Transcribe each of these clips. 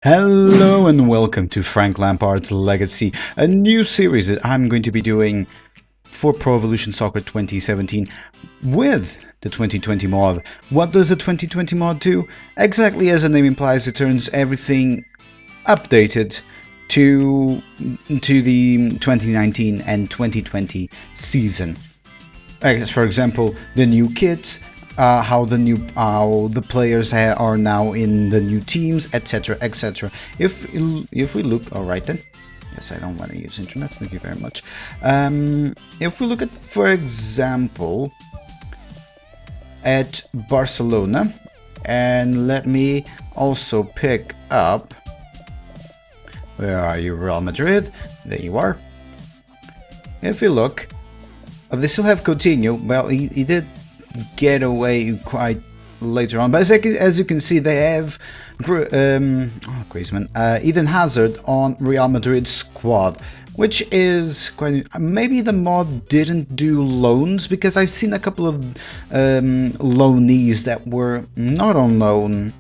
Hello and welcome to Frank Lampard's Legacy, a new series that I'm going to be doing for Pro Evolution Soccer 2017 with the 2020 mod. What does the 2020 mod do? Exactly as the name implies, it turns everything updated to the 2019 and 2020 season. As for example, the new kits, how the players are now in the new teams, etc., etc. If we look, all right then. Yes, I don't want to use internet. Thank you very much. If we look at, for example, at Barcelona, and let me also pick up. Where are you, Real Madrid? There you are. If you look, they still have Coutinho. Well, he did get away quite later on, but as you can see, they have Griezmann, Eden Hazard on Real Madrid's squad, which is quite. Maybe the mod didn't do loans, because I've seen a couple of loanees that were not on loan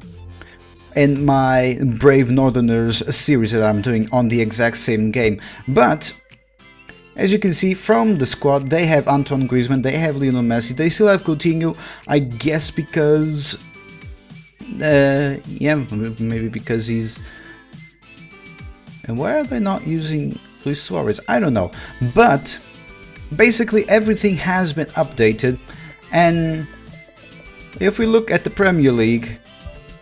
in my Brave Northerners series that I'm doing on the exact same game. But as you can see from the squad, they have Antoine Griezmann, they have Lionel Messi, they still have Coutinho, I guess because yeah, maybe because he's. And why are they not using Luis Suarez? I don't know, but basically everything has been updated. And if we look at the Premier League,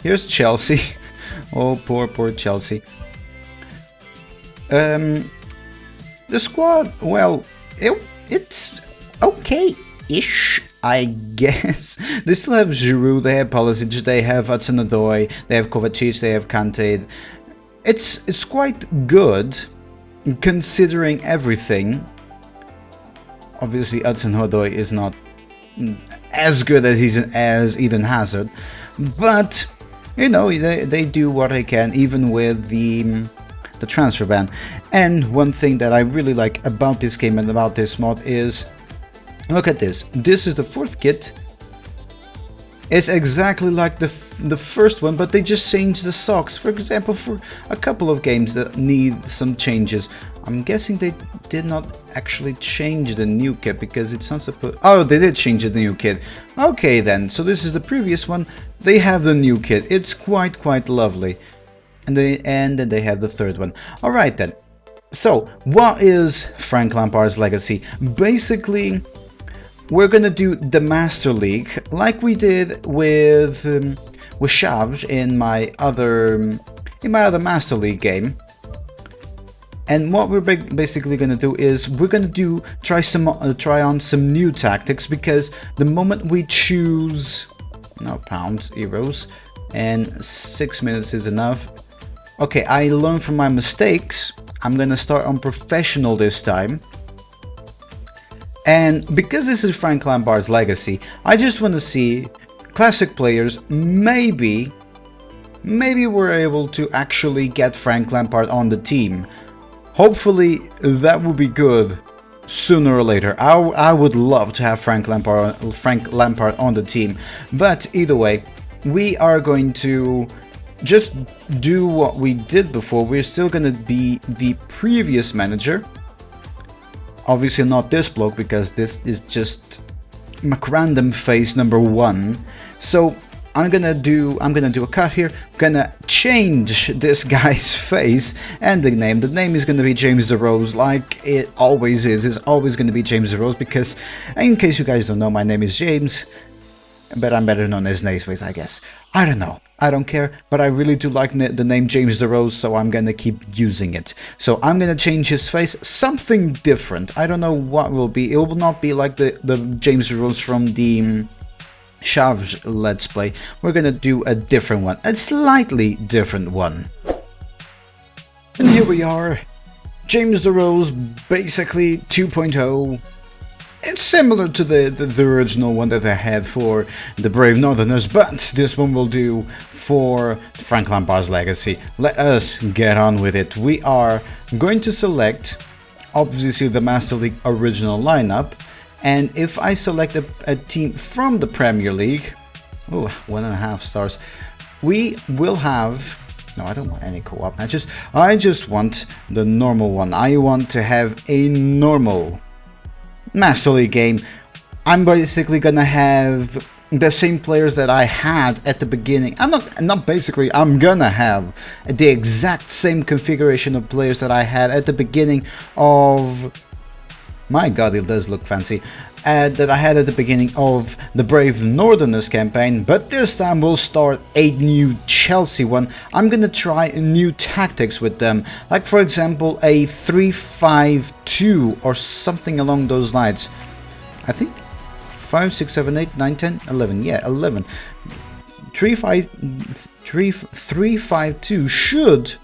here's Chelsea. Oh, poor Chelsea. The squad, well, it's okay-ish, I guess. They still have Giroud, they have Pulisic, they have Hudson-Odoi, they have Kovacic, they have Kante. It's quite good, considering everything. Obviously, Hudson-Odoi is not as good as Eden Hazard, but you know, they do what they can, even with the transfer ban. And one thing that I really like about this game and about this mod is, look at this. This is the fourth kit. It's exactly like the first one, but they just changed the socks. For example, for a couple of games that need some changes. I'm guessing they did not actually change the new kit, because it's not supposed. Oh, they did change the new kit. Okay then. So this is the previous one. They have the new kit. It's quite lovely. And then they have the third one. Alright then. So, what is Frank Lampard's legacy? Basically, we're gonna do the Master League like we did with Chaves in my other Master League game. And what we're basically gonna do is we're gonna try on some new tactics, because the moment we choose pounds, euros, and 6 minutes is enough. Okay, I learned from my mistakes. I'm gonna start on professional this time. And because this is Frank Lampard's legacy, I just want to see classic players. Maybe we're able to actually get Frank Lampard on the team. Hopefully that will be good sooner or later. I would love to have Frank Lampard on the team. But either way, we are going to just do what we did before. We're still gonna be the previous manager. Obviously not this bloke, because this is just McRandom face number 1. So I'm gonna do a cut here. I'm gonna change this guy's face and the name. The name is gonna be James the Rose, like it always is. It's always gonna be James the Rose, because in case you guys don't know, my name is James, but I'm better known as Naceways, I guess. I don't know. I don't care, but I really do like the name James the Rose, so I'm gonna keep using it. So I'm gonna change his face, something different. I don't know what will be. It will not be like the James the Rose from the Chaves Let's Play. We're gonna do a different one, a slightly different one. And here we are, James the Rose, basically 2.0. It's similar to the original one that I had for the Brave Northerners, but this one will do for Frank Lampard's legacy. Let us get on with it. We are going to select, obviously, the Master League original lineup, and if I select a team from the Premier League, 1.5 stars, we will have No, I don't want any co-op matches. I just want the normal one. I want to have a normal Master League game. I'm basically gonna have the same players that I had at the beginning. I'm gonna have the exact same configuration of players that I had at the beginning of... My god, it does look fancy. That I had at the beginning of the Brave Northerners campaign, but this time we'll start a new Chelsea one. I'm gonna try new tactics with them, like for example a 3-5-2 or something along those lines. I think 5, 6, 7, 8, 9, 10, 11. Yeah, 11. 3-5-2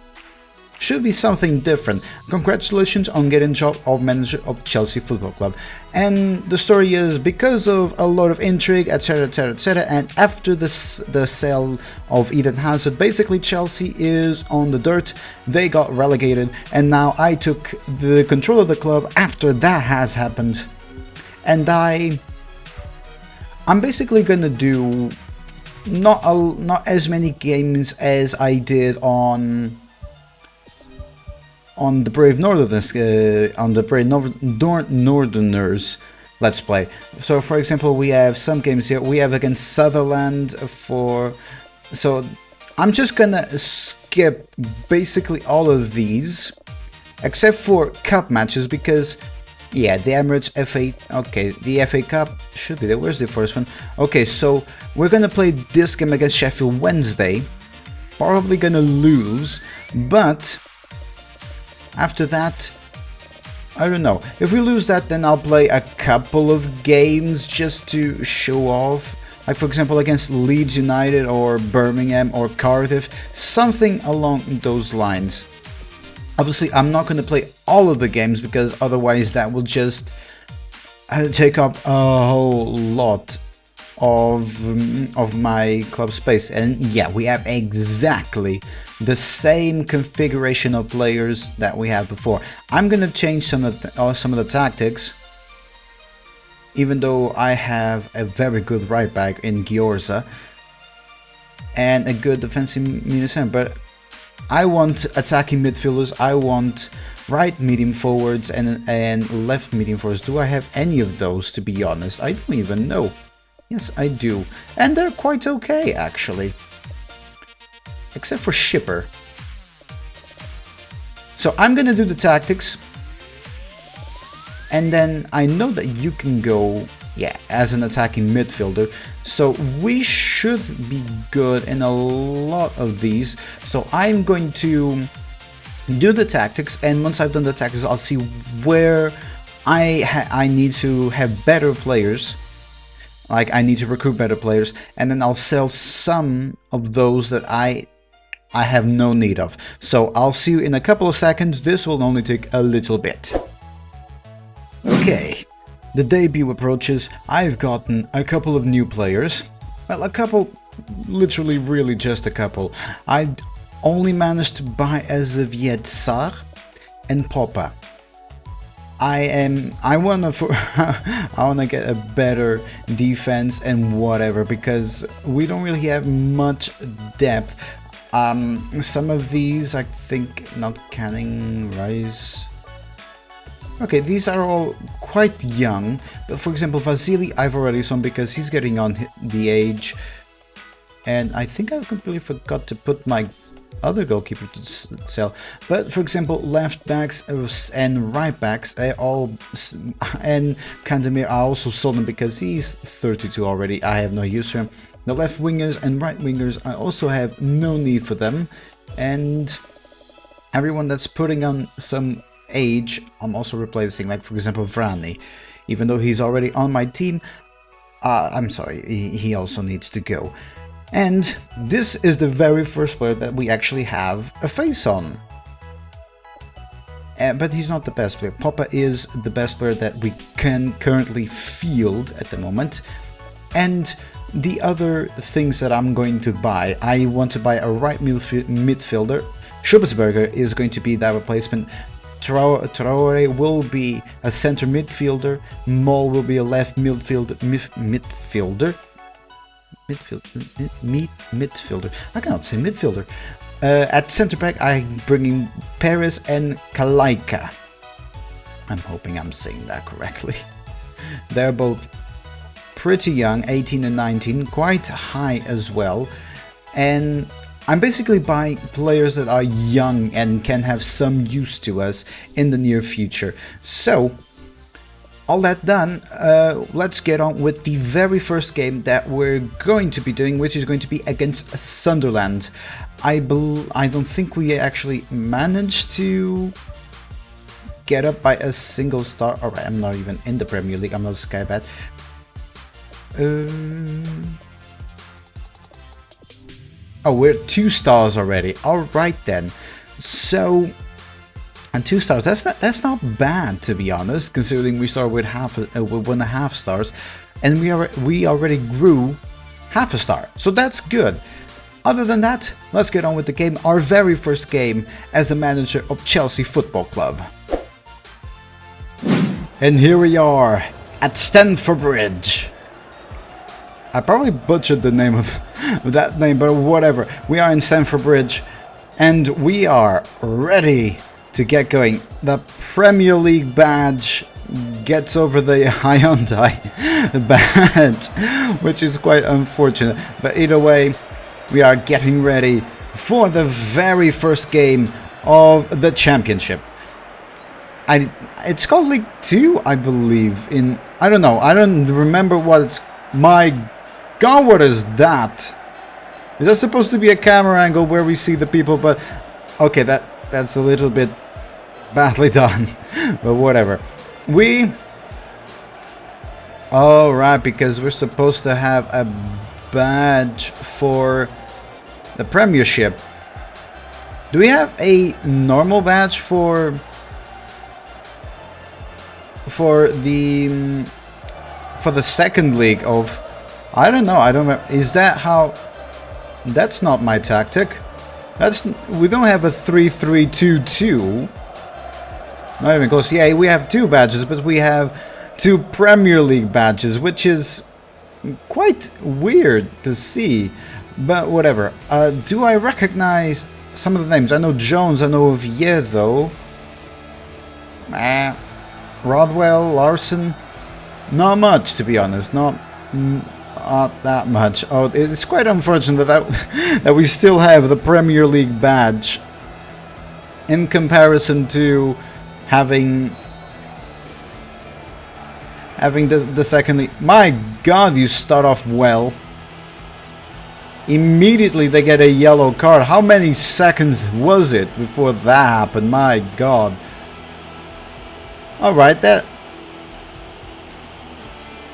should be something different. Congratulations on getting the job of manager of Chelsea Football Club. And the story is because of a lot of intrigue, etc, etc, etc, and after the sale of Eden Hazard, basically Chelsea is on the dirt. They got relegated, and now I took the control of the club after that has happened. And I'm basically gonna do not as many games as I did on the Brave Northerners, Northerners Let's Play. So for example, we have some games here. We have against Sutherland so I'm just gonna skip basically all of these except for cup matches, because yeah, the Emirates FA, okay, the FA Cup should be there. Where's the first one? Okay, so we're gonna play this game against Sheffield Wednesday. Probably gonna lose, but after that, I don't know. If we lose that, then I'll play a couple of games just to show off. Like for example against Leeds United or Birmingham or Cardiff, something along those lines. Obviously, I'm not going to play all of the games because otherwise that will just take up a whole lot of my club space. And yeah, we have exactly the same configuration of players that we had before. I'm going to change some of the tactics, even though I have a very good right back in Gyorza and a good defensive midfielder, but I want attacking midfielders, I want right medium forwards and left medium forwards. Do I have any of those, to be honest? I don't even know. Yes, I do. And they're quite okay, actually. Except for Shipper. So I'm gonna do the tactics. And then I know that you can go, yeah, as an attacking midfielder. So we should be good in a lot of these. So I'm going to do the tactics, and once I've done the tactics, I'll see where I need to have better players. Like I need to recruit better players, and then I'll sell some of those that I have no need of. So I'll see you in a couple of seconds. This will only take a little bit. Okay. The debut approaches. I've gotten a couple of new players. Well, a couple, literally really just a couple. I've only managed to buy as of yet Sar and Poppa. I wanna get a better defense and whatever, because we don't really have much depth. Some of these, I think, not Canning, Rice. Okay, these are all quite young, but for example Vasily I've already sold because he's getting on the age, and I think I completely forgot to put my other goalkeeper to sell. But for example, left backs and right backs, and Kandemir, I also sold him because he's 32 already. I have no use for him. The left wingers and right wingers, I also have no need for them, and everyone that's putting on some age, I'm also replacing, like for example Vrani. Even though he's already on my team, I'm sorry, he also needs to go. And this is the very first player that we actually have a face on. But he's not the best player. Poppa is the best player that we can currently field at the moment. And the other things that I'm going to buy, I want to buy a right midfielder. Schubesberger is going to be that replacement. Traore will be a center midfielder. Mol will be a left midfielder. Midfielder. I cannot say midfielder. At centre back, I'm bringing Perez and Kalaika. I'm hoping I'm saying that correctly. They're both pretty young, 18 and 19, quite high as well. And I'm basically buying players that are young and can have some use to us in the near future. So, all that done, let's get on with the very first game that we're going to be doing, which is going to be against Sunderland. I don't think we actually managed to get up by a single star. Alright, I'm not even in the Premier League, I'm not a Skybet. Oh, we're 2 stars already. Alright then. So, and 2 stars, that's not bad, to be honest, considering we started with 1.5 stars, and we already grew half a star, so that's good. Other than that, let's get on with the game, our very first game as the manager of Chelsea Football Club. And here we are at Stamford Bridge. I probably butchered the name of that name, but whatever. We are in Stamford Bridge, and we are ready to get going. The Premier League badge gets over the Hyundai badge, which is quite unfortunate. But either way, we are getting ready for the very first game of the championship. It's called League 2, I believe. I don't know. I don't remember what it's. My God, what is that? Is that supposed to be a camera angle where we see the people? But okay, that's a little bit badly done, but whatever. Alright, because we're supposed to have a badge for the Premiership. Do we have a normal badge for the second league of? I don't know. I don't remember. Is that how? That's not my tactic. We don't have a 3-3-2-2. Not even close. Yeah, we have 2 badges, but we have 2 Premier League badges, which is quite weird to see. But whatever. Do I recognize some of the names? I know Jones, I know Oviedo. Rodwell, Larson. Not much, to be honest. Not that much. Oh, it's quite unfortunate that we still have the Premier League badge in comparison to having the second league. My God, you start off well. Immediately they get a yellow card. How many seconds was it before that happened? My God. Alright, that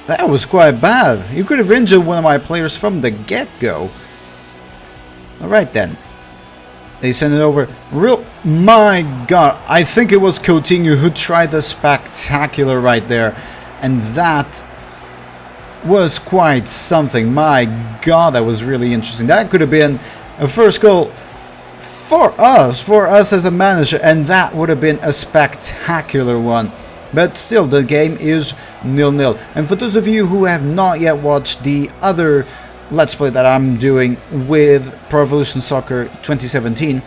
was quite bad. You could have injured one of my players from the get-go. Alright then. They send it over. My God, I think it was Coutinho who tried the spectacular right there. And that was quite something. My God, that was really interesting. That could have been a first goal for us as a manager. And that would have been a spectacular one. But still, the game is 0-0. And for those of you who have not yet watched the other Let's Play that I'm doing with Pro Evolution Soccer 2017,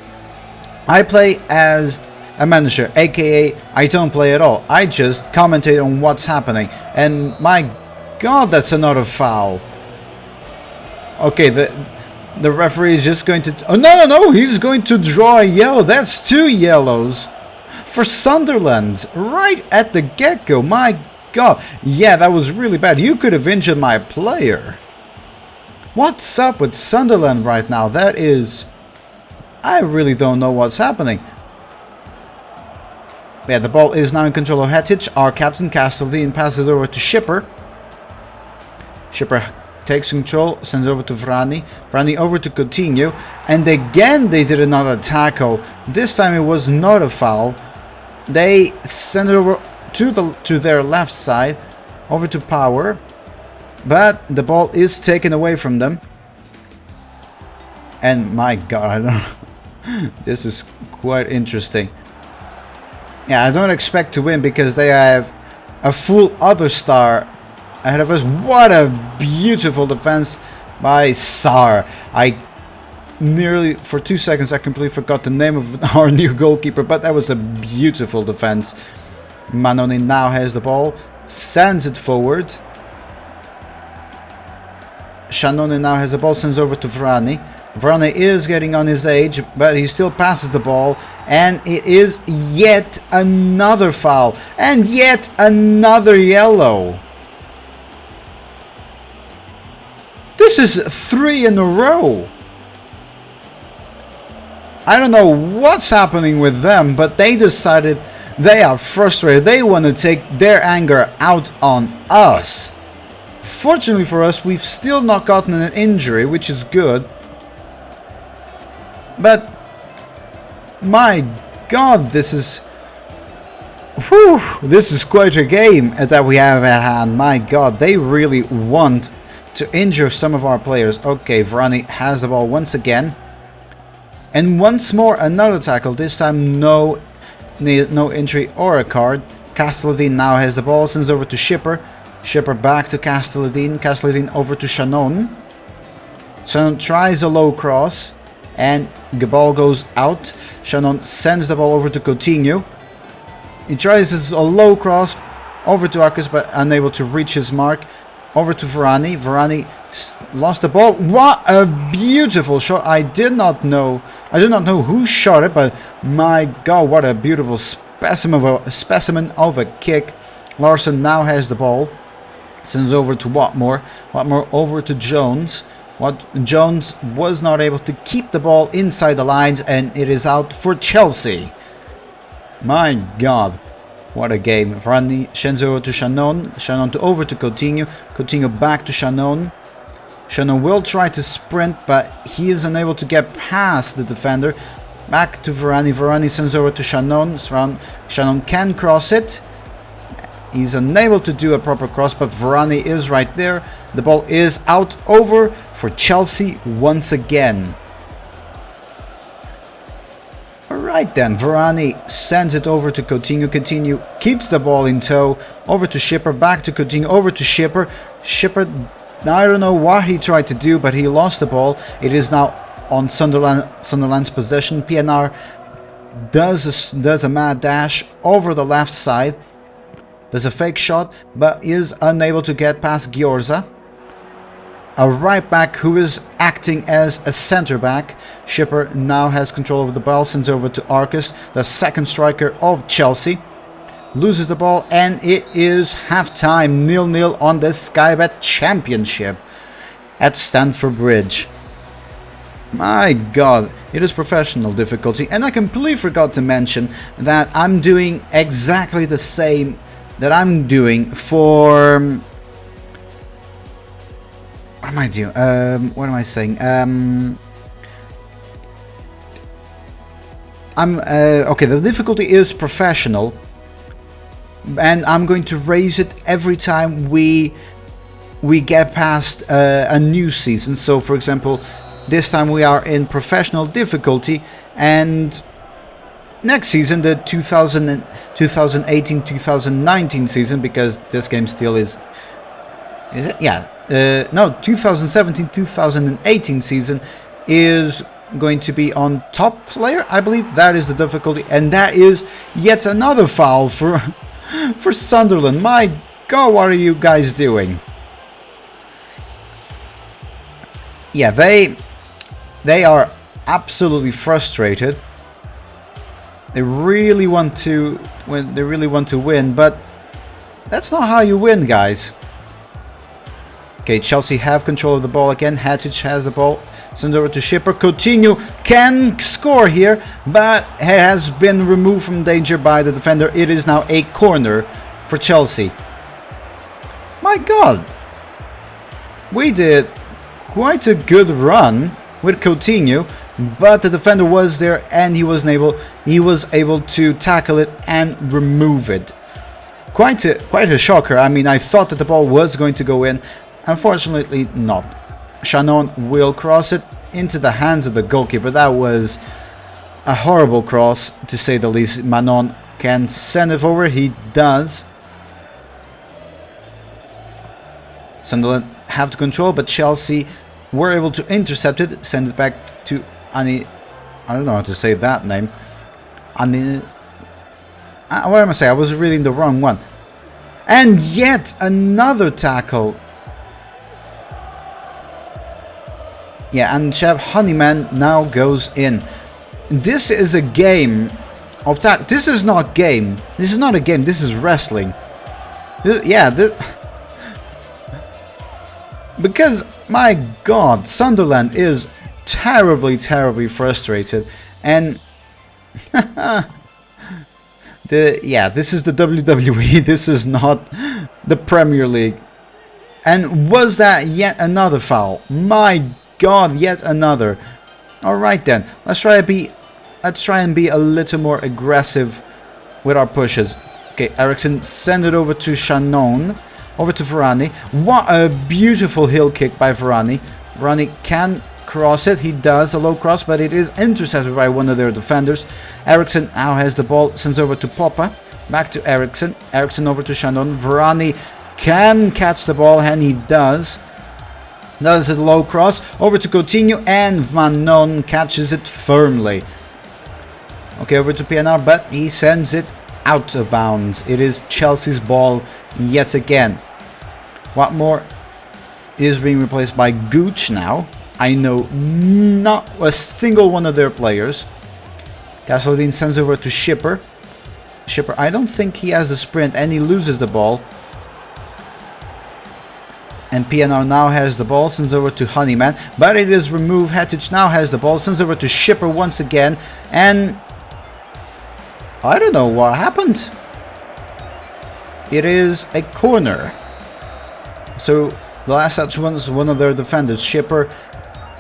I play as a manager, aka I don't play at all. I just commentate on what's happening. And my God, that's another foul. Okay, the referee is just going to... Oh, no, he's going to draw a yellow. That's 2 yellows for Sunderland right at the get-go. My God. Yeah, that was really bad. You could have injured my player. What's up with Sunderland right now? That is... I really don't know what's happening. Yeah, the ball is now in control of Hetic. Our captain, Castellini, passes it over to Schipper. Schipper takes control, sends over to Vrani. Vrani over to Coutinho. And again they did another tackle. This time it was not a foul. They send it over to their left side. Over to Power. But the ball is taken away from them. And my God, I don't know. This is quite interesting. Yeah, I don't expect to win because they have a full other star ahead of us. What a beautiful defense by Sar. nearly for 2 seconds I completely forgot the name of our new goalkeeper, but that was a beautiful defense. Manoni now has the ball, sends it forward. Shannon now has the ball, sends over to Varane. Varane is getting on his age, but he still passes the ball, and it is yet another foul and yet another yellow. This is 3 in a row. I don't know what's happening with them, but they decided they are frustrated. They want to take their anger out on us. Fortunately for us, we've still not gotten an injury, which is good. But my God, this is quite a game that we have at hand. My God, they really want to injure some of our players. Okay, Varane has the ball once again. And once more, another tackle. This time, no injury or a card. Castelladine now has the ball, sends over to Schipper. Schipper back to Castelladine. Castelladine over to Shannon. Shannon tries a low cross, and the ball goes out. Shannon sends the ball over to Coutinho. He tries a low cross over to Arcus, but unable to reach his mark. Over to Varane. Varane lost the ball. What a beautiful shot! I did not know who shot it, but my God, what a beautiful specimen of a kick. Larson now has the ball. Sends over to Watmore. Watmore over to Jones. Jones was not able to keep the ball inside the lines, and it is out for Chelsea. My God. What a game. Varane sends over to Shannon. Shannon over to Coutinho. Coutinho back to Shannon. Shannon will try to sprint, but he is unable to get past the defender. Back to Varane. Varane sends over to Shannon. Shannon can cross it. He's unable to do a proper cross, but Varane is right there. The ball is out over for Chelsea once again. Alright then, Varane sends it over to Coutinho. Coutinho keeps the ball in tow. Over to Schipper, back to Coutinho, over to Schipper. Schipper, I don't know what he tried to do, but he lost the ball. It is now on Sunderland's possession. PNR does a mad dash over the left side. There's a fake shot, but is unable to get past Gyorza. A right back who is acting as a centre back. Schipper now has control of the ball, sends over to Arcus, the second striker of Chelsea. Loses the ball, and it is half-time, 0-0 on the Sky Bet Championship at Stamford Bridge. My God, it is professional difficulty, and I completely forgot to mention that I'm doing exactly the same that I'm doing for... What am I doing? What am I saying? Okay, the difficulty is professional, and I'm going to raise it every time we get past a new season. So, for example, this time we are in professional difficulty, and next season, the 2018-2019 season, because this game still is it? Yeah. No, 2017-2018 season is going to be on top player. I believe that is the difficulty, and that is yet another foul for Sunderland. My God, what are you guys doing? Yeah, they are absolutely frustrated. They really want to win, but that's not how you win, guys. Okay, Chelsea have control of the ball again. Hatic has the ball. Send over to Schipper. Coutinho can score here, but it has been removed from danger by the defender. It is now a corner for Chelsea. My God, we did quite a good run with Coutinho, but the defender was there, and he was able to tackle it and remove it. Quite a shocker. I mean, I thought that the ball was going to go in. Unfortunately not. Shannon will cross it into the hands of the goalkeeper. That was a horrible cross, to say the least. Manon can send it over. He does. Sunderland have to control, but Chelsea were able to intercept it, send it back to Ani. I don't know how to say that name. Ani. What am I saying? I was reading the wrong one. And yet another tackle. Yeah, and Chef Honeyman now goes in. This is a game of tackle. This is not game. This is not a game. This is wrestling. Yeah, because my God, Sunderland is terribly, terribly frustrated, and this is the WWE. This is not the Premier League. And was that yet another foul? My God, yet another. All right then, let's try and be a little more aggressive with our pushes. Okay, Eriksson, send it over to Shannon, over to Varane. What a beautiful heel kick by Varane. Varane can cross it. He does a low cross, but it is intercepted by one of their defenders. Eriksson now has the ball, sends over to Poppa. Back to Eriksson. Eriksson over to Shannon. Varane can catch the ball, and he does. Does a low cross over to Coutinho, and Van Non catches it firmly. Okay, over to PNR, but he sends it out of bounds. It is Chelsea's ball yet again. What more is being replaced by Gooch now. I know not a single one of their players. Castledine sends over to Schipper. Schipper, I don't think he has the sprint, and he loses the ball. And PNR now has the ball, sends over to Honeyman, but it is removed. Hettich now has the ball, sends over to Schipper once again, and I don't know what happened. It is a corner. So the last touch was one of their defenders. Schipper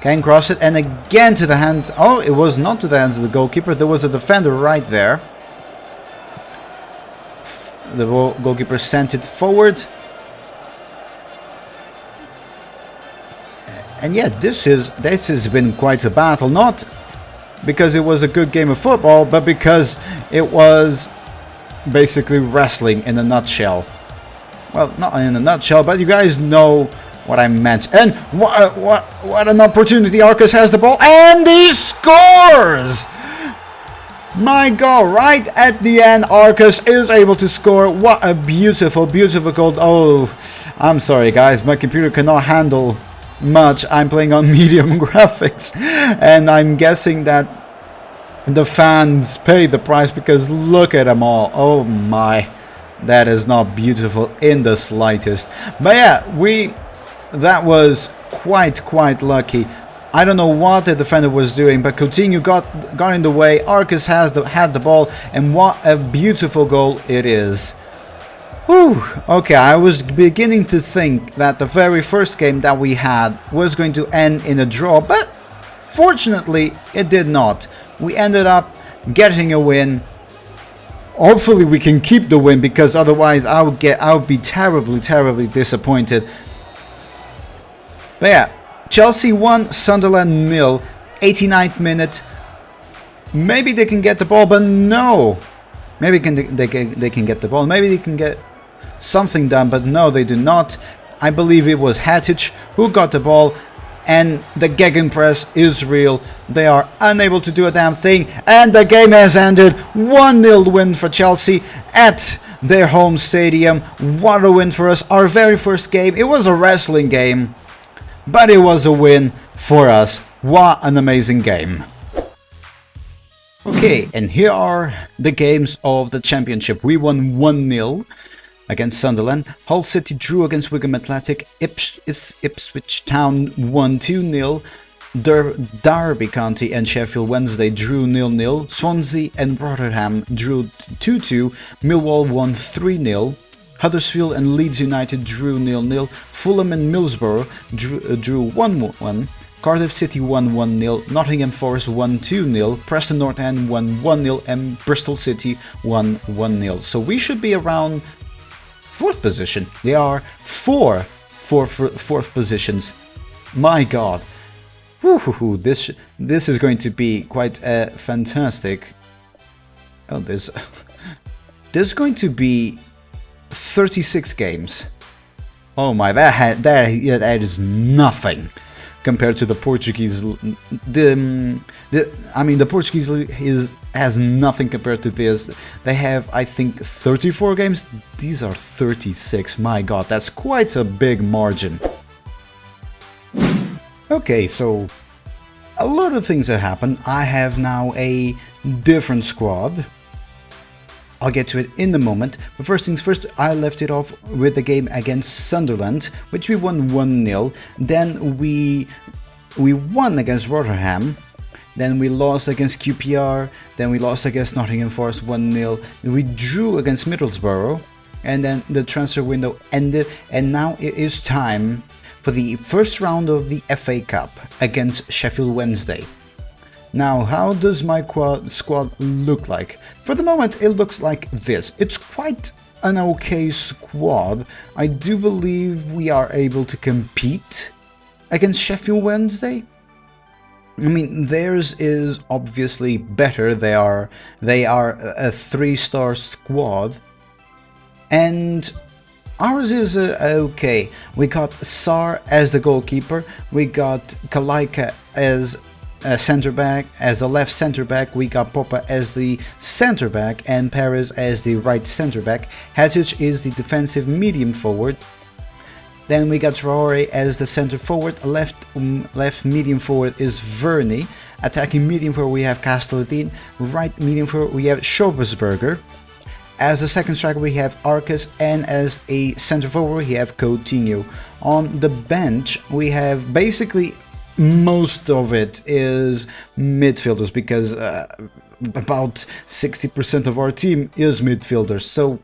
can cross it, and again to the hand. Oh, it was not to the hands of the goalkeeper. There was a defender right there. The goalkeeper sent it forward. And yeah, this has been quite a battle. Not because it was a good game of football, but because it was basically wrestling in a nutshell. Well, not in a nutshell, but you guys know what I meant. And what an opportunity. Arcus has the ball, and he scores! My God, right at the end, Arcus is able to score. What a beautiful, beautiful goal. Oh, I'm sorry guys, my computer cannot handle much. I'm playing on medium graphics, and I'm guessing that the fans pay the price, because look at them all. Oh my, that is not beautiful in the slightest. But yeah, that was quite lucky. I don't know what the defender was doing, but Coutinho got in the way. Arcus had the ball, and what a beautiful goal it is. Whew. Okay, I was beginning to think that the very first game that we had was going to end in a draw, but fortunately it did not. We ended up getting a win. Hopefully we can keep the win, because otherwise I would be terribly disappointed. But yeah, Chelsea 1, Sunderland 0, 89th minute. Maybe they can get the ball, but no. Maybe they can get the ball. Maybe they can get something done, but no, they do not. I believe it was Hettich who got the ball, and the gegenpress is real. They are unable to do a damn thing, and the game has ended. 1-0 win for Chelsea at their home stadium. What a win for us. Our very first game. It was a wrestling game, but it was a win for us. What an amazing game. Okay, and here are the games of the championship. We won 1-0 against Sunderland. Hull City drew against Wigan Athletic. Ipswich Town won 2-0. Derby County and Sheffield Wednesday drew 0-0. Swansea and Rotherham drew 2-2. Millwall won 3-0. Huddersfield and Leeds United drew 0-0. Fulham and Middlesbrough drew 1-1. Cardiff City won 1-0, Nottingham Forest won 2-0, Preston North End won 1-0, and Bristol City won 1-0. So we should be around 4th position. They are fourth positions. My God. Woo-hoo-hoo. This is going to be quite fantastic. Oh, there's going to be 36 games. Oh my, that is nothing. compared to the Portuguese. The Portuguese league has nothing compared to this. They have, I think, 34 games. These are 36. My God, that's quite a big margin. Okay, so a lot of things have happened. I have now a different squad. I'll get to it in a moment, but first things first, I left it off with the game against Sunderland, which we won 1-0. Then we won against Rotherham. Then we lost against QPR. Then we lost against Nottingham Forest 1-0. We drew against Middlesbrough, and then the transfer window ended. And now it is time for the first round of the FA Cup against Sheffield Wednesday. Now, how does my squad look like? For the moment, it looks like this. It's quite an okay squad. I do believe we are able to compete against Sheffield Wednesday. I mean, theirs is obviously better. They are a 3-star squad, and ours is okay. We got Sar as the goalkeeper. We got Kalaika as a centre back. As the left centre back, we got Popa as the centre back and Perez as the right centre back. Hatic is the defensive medium forward. Then we got Traore as the centre forward. Left medium forward is Verney. Attacking medium forward we have Castellettin. Right medium forward we have Schobesberger. As a second striker we have Arcus, and as a centre forward we have Coutinho. On the bench we have basically most of it is midfielders, because about 60% of our team is midfielders. So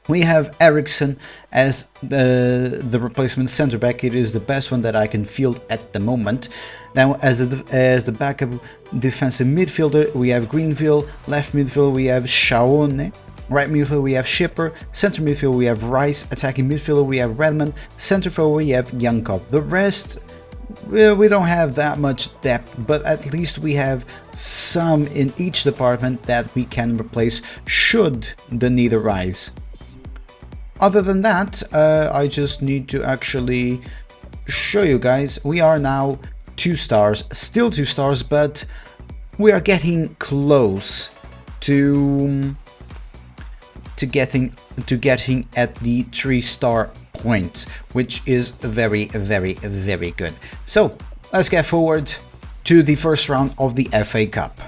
we have Eriksson as the replacement centre back. It is the best one that I can field at the moment. Now, as the backup defensive midfielder, we have Greenville. Left midfield, we have Shaone. Right midfield, we have Schipper. Centre midfield, we have Rice. Attacking midfielder, we have Redmond. Centre forward, we have Yankov. The rest, we don't have that much depth, but at least we have some in each department that we can replace should the need arise. Other than that, I just need to actually show you guys. We are now 2 stars, still 2 stars, but we are getting close to getting at the 3-star point, which is very, very, very good. So let's get forward to the first round of the FA Cup.